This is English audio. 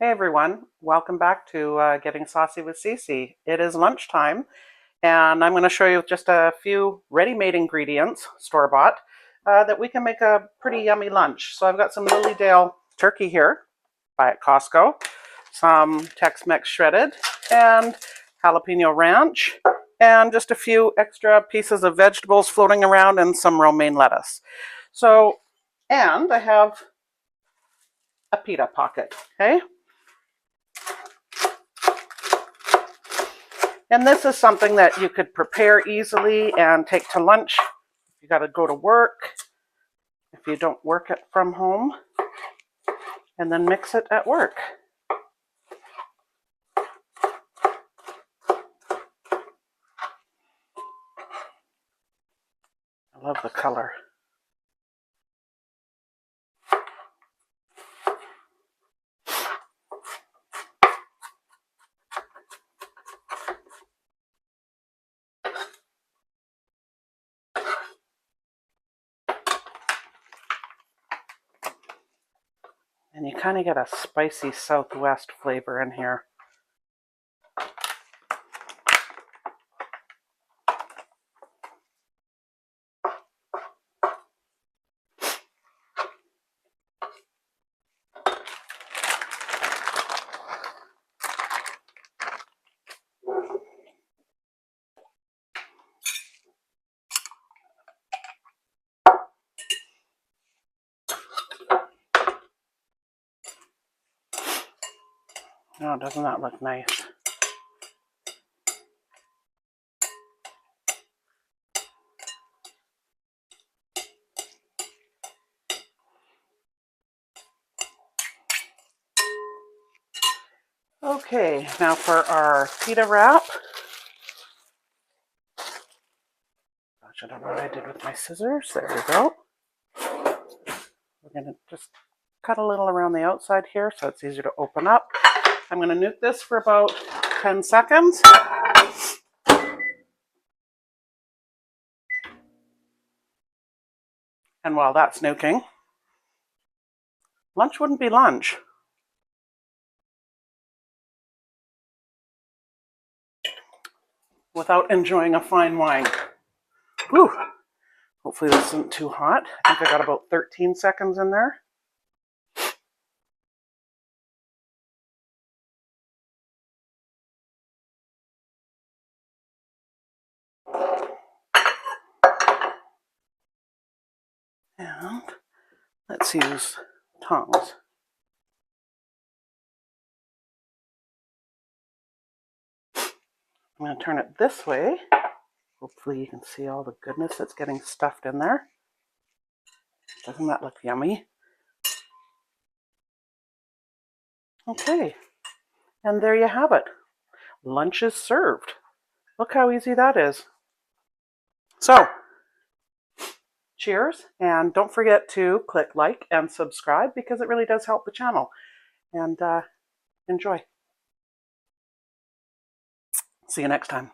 Hey everyone, welcome back to Getting Saucy with Cece. It is lunchtime and I'm going to show you just a few ready-made ingredients, store-bought, that we can make a pretty yummy lunch. So I've got some Lilydale turkey here, buy at Costco, some Tex-Mex shredded, and jalapeno ranch, and just a few extra pieces of vegetables floating around and some romaine lettuce. So, and I have a pita pocket, okay? And this is something that you could prepare easily and take to lunch. If you got to go to work, if you don't work it from home, and then mix it at work. I love the color. And you kind of get a spicy Southwest flavor in here. Oh, doesn't that look nice? Okay, now for our pita wrap. Gosh, I don't know what I did with my scissors. There we go. We're going to just cut a little around the outside here so it's easier to open up. I'm going to nuke this for about 10 seconds. And while that's nuking, lunch wouldn't be lunch without enjoying a fine wine. Whew. Hopefully this isn't too hot. I think I got about 13 seconds in there. And let's use tongs. I'm going to turn it this way. Hopefully you can see all the goodness that's getting stuffed in there. Doesn't that look yummy? Okay, and there you have it. Lunch is served. Look how easy that is. So, cheers, and don't forget to click like and subscribe because it really does help the channel. And enjoy. See you next time.